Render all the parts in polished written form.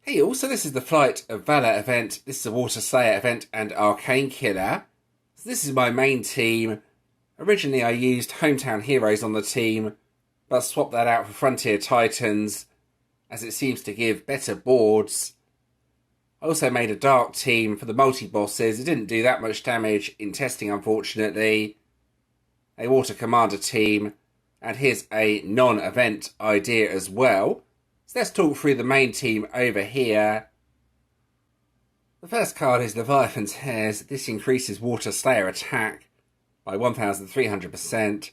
Hey, also this is the Flight of Valor event. This is a Water Slayer event and Arcane Killer. So this is my main team. Originally I used Hometown Heroes on the team, but swapped that out for Frontier Titans, as it seems to give better boards. I also made a Dark team for the multi-bosses. It didn't do that much damage in testing, unfortunately. A Water Commander team, and here's a non-event idea as well. So let's talk through the main team over here. The first card is Leviathan's Hairs. This increases Water Slayer attack by 1300%.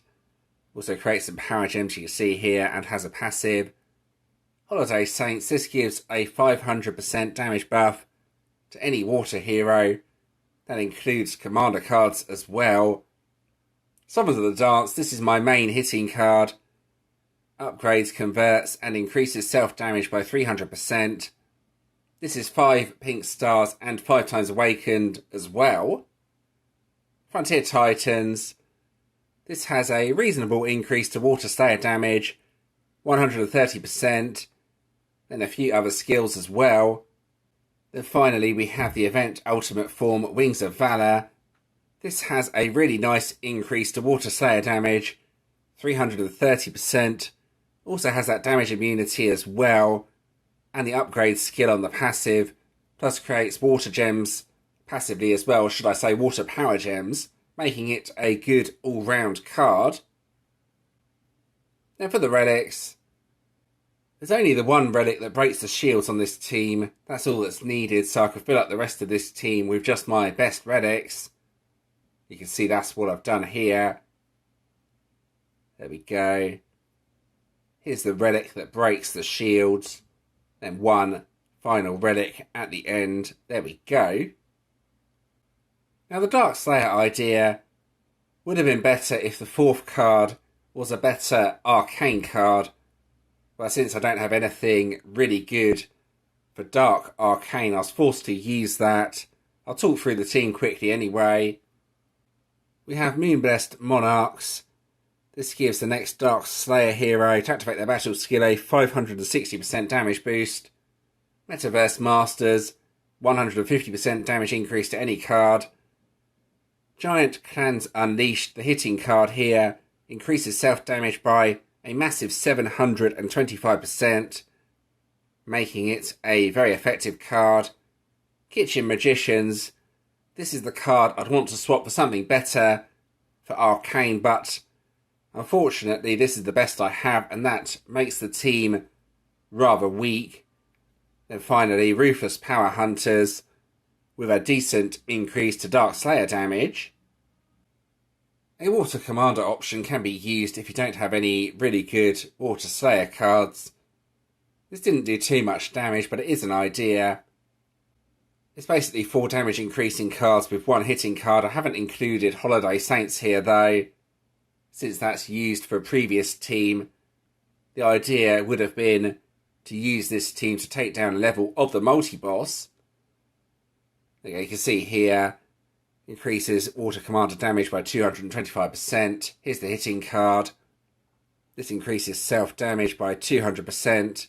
Also creates some power gems you can see here and has a passive. Holiday Saints. This gives a 500% damage buff to any water hero. That includes commander cards as well. Summons of the Dance. This is my main hitting card. Upgrades, converts, and increases self-damage by 300%. This is 5 pink stars and 5 times awakened as well. Frontier Titans. This has a reasonable increase to Water Slayer damage, 130%. Then a few other skills as well. Then finally we have the event Ultimate Form Wings of Valor. This has a really nice increase to Water Slayer damage, 330%. Also has that damage immunity as well, and the upgrade skill on the passive, plus creates water gems passively as well, should I say water power gems, making it a good all-round card. Now for the relics, there's only the one relic that breaks the shields on this team. That's all that's needed, so I can fill up the rest of this team with just my best relics. You can see that's what I've done here. There we go. Here's the relic that breaks the shields. Then one final relic at the end. There we go. Now the Dark Slayer idea would have been better if the fourth card was a better arcane card. But since I don't have anything really good for Dark Arcane, I was forced to use that. I'll talk through the team quickly anyway. We have Moonblessed Monarchs. This gives the next Dark Slayer hero to activate their battle skill a 560% damage boost. Metaverse Masters, 150% damage increase to any card. Giant Clans Unleashed, the hitting card here, increases self-damage by a massive 725%, making it a very effective card. Kitchen Magicians, this is the card I'd want to swap for something better for Arcane, but unfortunately, this is the best I have, and that makes the team rather weak. Then finally, Ruthless Power Hunters, with a decent increase to Dark Slayer damage. A Water Commander option can be used if you don't have any really good Water Slayer cards. This didn't do too much damage, but it is an idea. It's basically 4 damage increasing cards with 1 hitting card. I haven't included Holiday Saints here though, since that's used for a previous team. The idea would have been to use this team to take down a level of the multi-boss. Okay, you can see here, increases Water Commander damage by 225%. Here's the hitting card. This increases self-damage by 200%.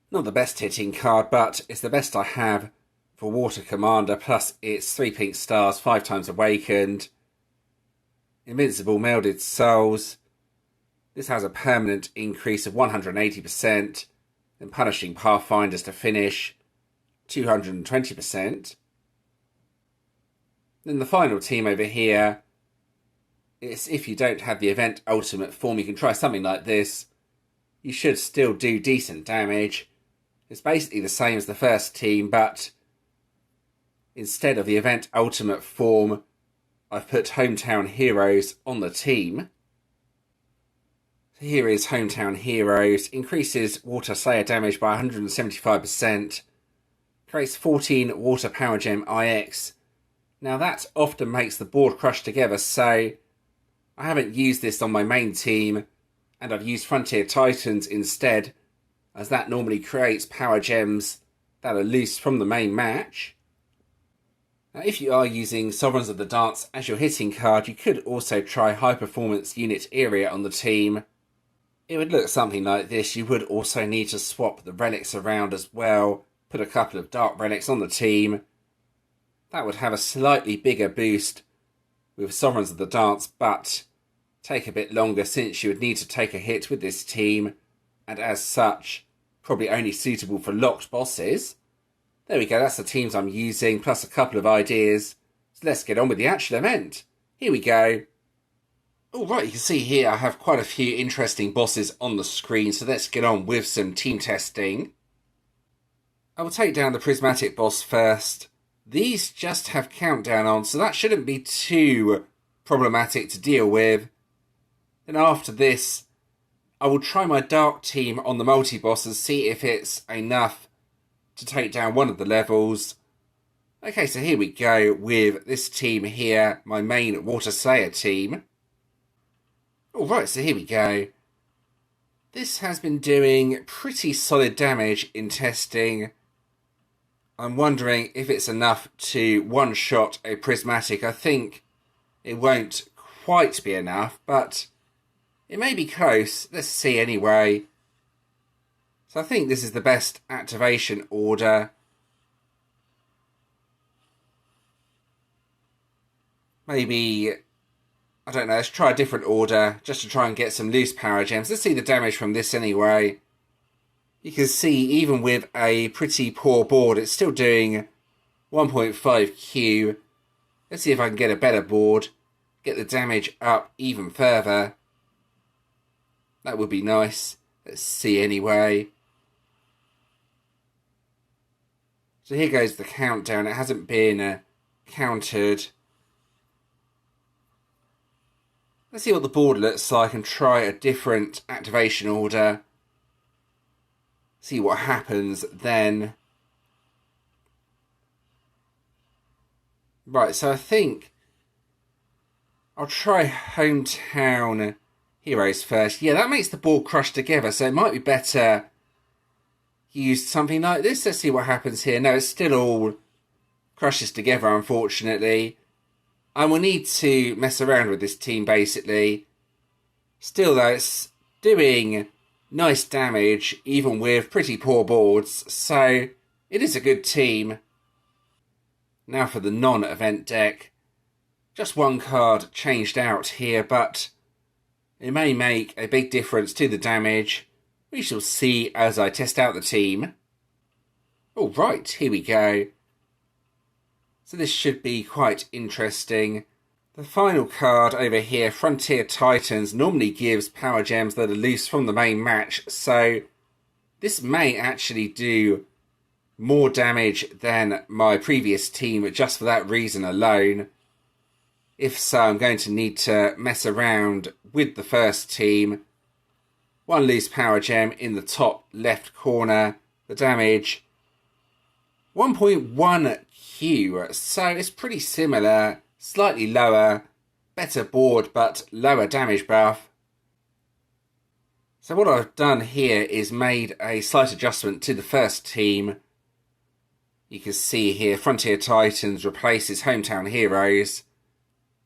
Not the best hitting card, but it's the best I have for Water Commander, plus it's 3 pink stars, 5 times awakened. Invincible Melded Souls. This has a permanent increase of 180%. And Punishing Pathfinders to finish, 220%. Then the final team over here, it's if you don't have the event Ultimate Form, you can try something like this. You should still do decent damage. It's basically the same as the first team, but instead of the event Ultimate Form, I've put Hometown Heroes on the team. So here is Hometown Heroes. Increases Water Slayer damage by 175%. Creates 14 Water Power Gem IX. Now that often makes the board crush together, so I haven't used this on my main team, and I've used Frontier Titans instead, as that normally creates power gems that are loose from the main match. Now, if you are using Sovereigns of the Dance as your hitting card, you could also try High Performance Unit Area on the team. It would look something like this. You would also need to swap the relics around as well, put a couple of Dark Relics on the team. That would have a slightly bigger boost with Sovereigns of the Dance, but take a bit longer since you would need to take a hit with this team, and as such, probably only suitable for locked bosses. There we go, that's the teams I'm using, plus a couple of ideas. So let's get on with the actual event. Here we go. Alright, you can see here I have quite a few interesting bosses on the screen, so let's get on with some team testing. I will take down the Prismatic boss first. These just have countdown on, so that shouldn't be too problematic to deal with. Then after this, I will try my Dark team on the multi-boss and see if it's enough to take down one of the levels. Okay, so here we go with this team here, my main Water Slayer team. Alright, so here we go. This has been doing pretty solid damage in testing. I'm wondering if it's enough to one-shot a Prismatic. I think it won't quite be enough, but it may be close. Let's see anyway. So I think this is the best activation order. Maybe, I don't know, let's try a different order just to try and get some loose power gems. Let's see the damage from this anyway. You can see even with a pretty poor board, it's still doing 1.5 Q. Let's see if I can get a better board, get the damage up even further. That would be nice. Let's see anyway. So here goes the countdown. It hasn't been countered. Let's see what the board looks like and try a different activation order. See what happens then. Right, so I think I'll try Hometown Heroes first. Yeah, that makes the board crush together, so it might be better use something like this. Let's see what happens here. No, it's still all crushes together, unfortunately. I will need to mess around with this team, basically. Still, though, it's doing nice damage, even with pretty poor boards, so it is a good team. Now for the non-event deck. Just one card changed out here, but it may make a big difference to the damage. We shall see as I test out the team. Alright, here we go. So this should be quite interesting. The final card over here, Frontier Titans, normally gives power gems that are loose from the main match, so this may actually do more damage than my previous team just for that reason alone. If so, I'm going to need to mess around with the first team. One loose power gem in the top left corner. The damage 1.1 Q, so it's pretty similar. Slightly lower, better board, but lower damage buff. So what I've done here is made a slight adjustment to the first team. You can see here, Frontier Titans replaces Hometown Heroes.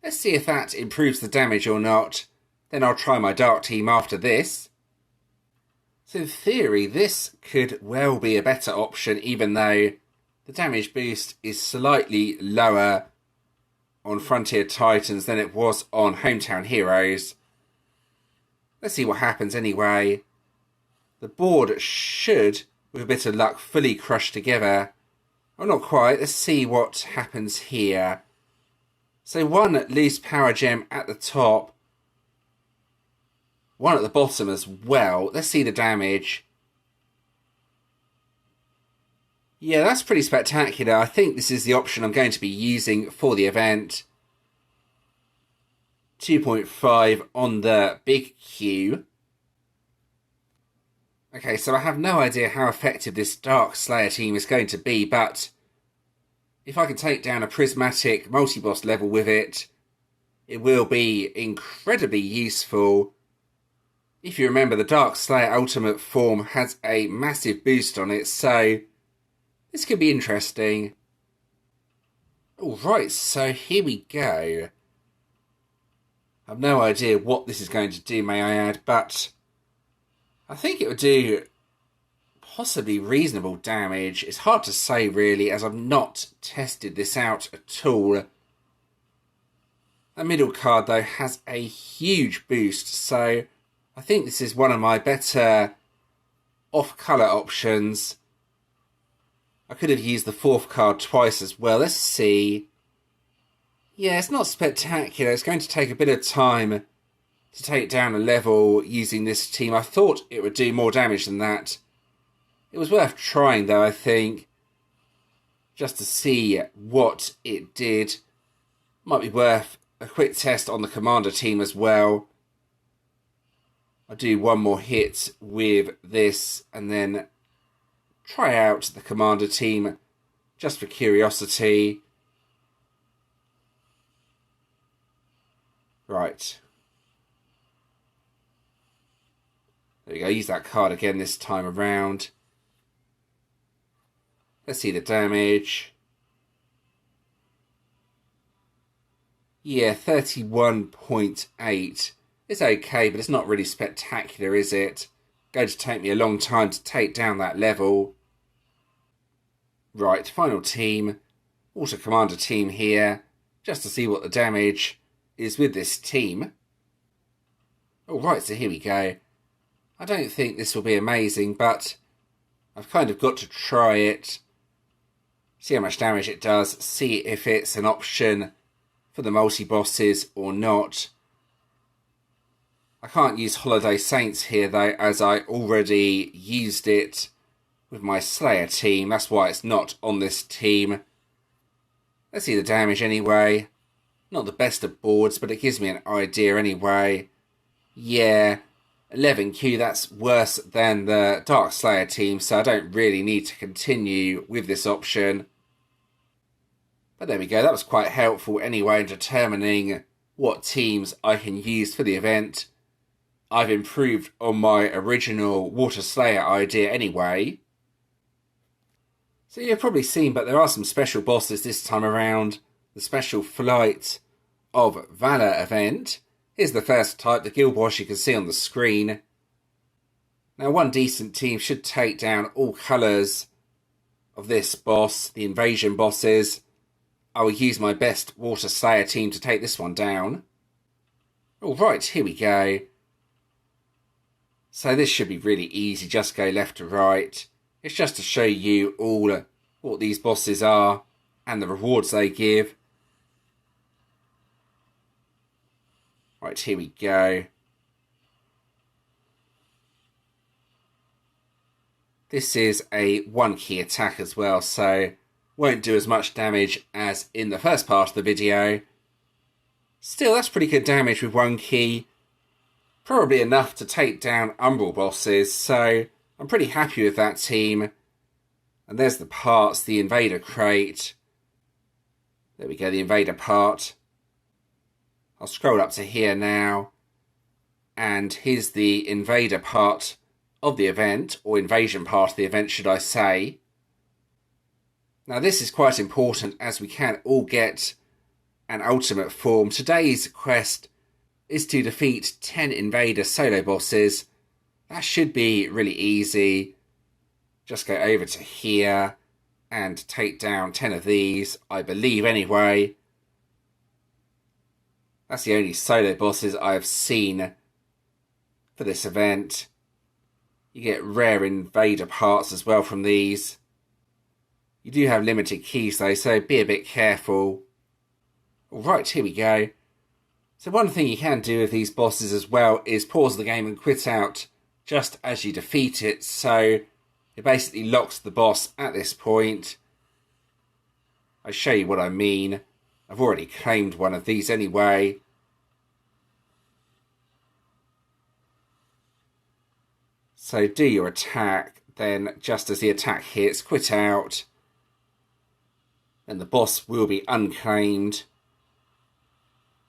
Let's see if that improves the damage or not. Then I'll try my Dark team after this. So in theory, this could well be a better option, even though the damage boost is slightly lower on Frontier Titans than it was on Hometown Heroes. Let's see what happens anyway. The board should, with a bit of luck, fully crush together. Oh, not quite. Let's see what happens here. So one loose power gem at the top. One at the bottom as well. Let's see the damage. Yeah, that's pretty spectacular. I think this is the option I'm going to be using for the event. 2.5 on the big Q. Okay, so I have no idea how effective this Dark Slayer team is going to be, but if I can take down a Prismatic multi-boss level with it, it will be incredibly useful. If you remember, the Dark Slayer Ultimate form has a massive boost on it, so this could be interesting. Alright, so here we go. I have no idea what this is going to do, may I add, but I think it would do possibly reasonable damage. It's hard to say really, as I've not tested this out at all. That middle card though has a huge boost, so I think this is one of my better off-colour options. I could have used the fourth card twice as well. Let's see. Yeah, it's not spectacular. It's going to take a bit of time to take down a level using this team. I thought it would do more damage than that. It was worth trying though, I think, just to see what it did. Might be worth a quick test on the commander team as well. I'll do one more hit with this and then try out the commander team just for curiosity. Right. There we go, use that card again this time around. Let's see the damage. Yeah, 31.8. It's okay, but it's not really spectacular, is it? Going to take me a long time to take down that level. Right, final team. Water Commander team here. Just to see what the damage is with this team. Alright, so here we go. I don't think this will be amazing, but I've kind of got to try it. See how much damage it does. See if it's an option for the multi-bosses or not. I can't use Holiday Saints here though, as I already used it with my Slayer team. That's why it's not on this team. Let's see the damage anyway. Not the best of boards, but it gives me an idea anyway. Yeah, 11Q, that's worse than the Dark Slayer team, so I don't really need to continue with this option. But there we go, that was quite helpful anyway in determining what teams I can use for the event. I've improved on my original Water Slayer idea anyway. So you've probably seen, but there are some special bosses this time around. The Special Flight of Valor event is the first type, the guild boss you can see on the screen. Now one decent team should take down all colours of this boss, the invasion bosses. I will use my best Water Slayer team to take this one down. Alright, here we go. So this should be really easy, just go left to right. It's just to show you all what these bosses are and the rewards they give. Right, here we go. This is a 1-key attack as well, so won't do as much damage as in the first part of the video. Still, that's pretty good damage with 1 key. Probably enough to take down Umbral bosses, so I'm pretty happy with that team. And there's the parts, the Invader crate. There we go, the Invader part. I'll scroll up to here now. And here's the Invader part of the event, or Invasion part of the event, should I say. Now this is quite important, as we can all get an ultimate form. Today's quest is to defeat 10 Invader solo bosses. That should be really easy. Just go over to here and take down 10 of these, I believe anyway. That's the only solo bosses I have seen for this event. You get rare Invader parts as well from these. You do have limited keys though, so be a bit careful. Alright, here we go. So one thing you can do with these bosses as well is pause the game and quit out just as you defeat it. So it basically locks the boss at this point. I'll show you what I mean. I've already claimed one of these anyway. So do your attack, then just as the attack hits, quit out. And the boss will be unclaimed.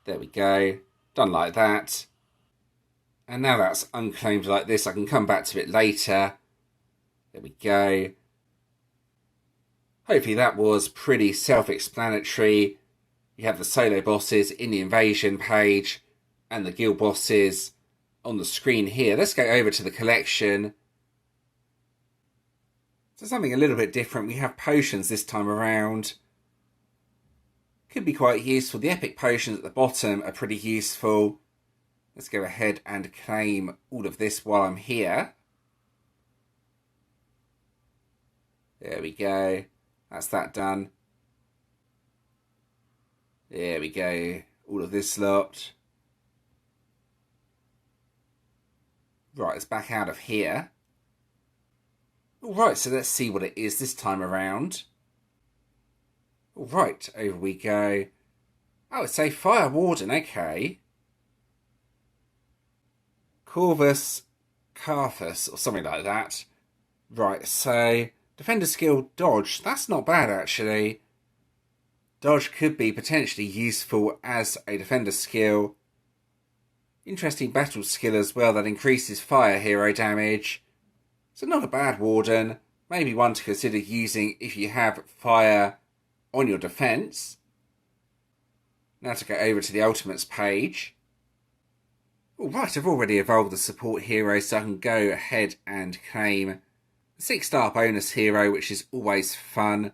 There we go. Done like that. And now that's unclaimed like this. I can come back to it later. There we go. Hopefully that was pretty self-explanatory. You have the solo bosses in the invasion page and the guild bosses on the screen here. Let's go over to the collection. So something a little bit different. We have potions this time around. Could be quite useful. The epic potions at the bottom are pretty useful. Let's go ahead and claim all of this while I'm here. There we go. That's that done. There we go. All of this lot. Right, it's back out of here. Alright, so let's see what it is this time around. Alright, over we go. Oh, it's a Fire Warden, okay. Corvus Carthus, or something like that. Right, so Defender skill Dodge. That's not bad, actually. Dodge could be potentially useful as a Defender skill. Interesting battle skill as well that increases fire hero damage. So not a bad Warden. Maybe one to consider using if you have fire on your defence. Now to go over to the Ultimates page. Alright, I've already evolved the support hero, so I can go ahead and claim the 6-star bonus hero, which is always fun.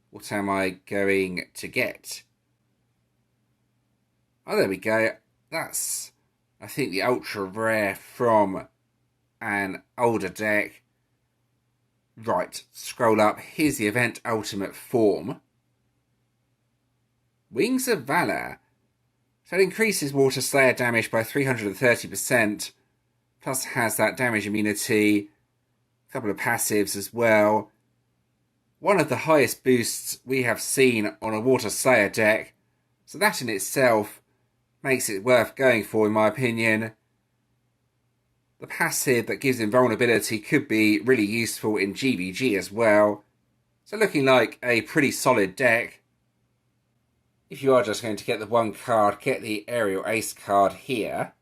What am I going to get? Oh, there we go. That's, I think, the ultra rare from an older deck. Right, scroll up. Here's the event ultimate form. Wings of Valor. So it increases Water Slayer damage by 330%. Plus has that damage immunity. A couple of passives as well. One of the highest boosts we have seen on a Water Slayer deck. So that in itself makes it worth going for, in my opinion. The passive that gives invulnerability could be really useful in GVG as well. So looking like a pretty solid deck. If you are just going to get the one card, get the Aerial Ace card here.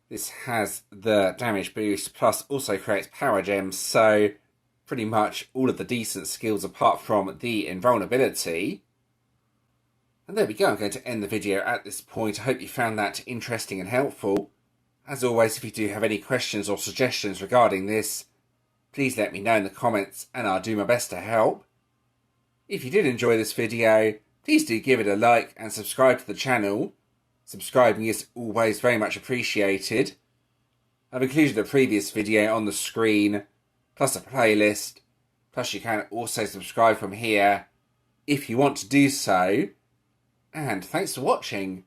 This has the damage boost, plus also creates power gems, so pretty much all of the decent skills apart from the invulnerability. And there we go, I'm going to end the video at this point. I hope you found that interesting and helpful. As always, if you do have any questions or suggestions regarding this, please let me know in the comments and I'll do my best to help. If you did enjoy this video, please do give it a like and subscribe to the channel. Subscribing is always very much appreciated. I've included a previous video on the screen, plus a playlist, plus you can also subscribe from here if you want to do so. And thanks for watching.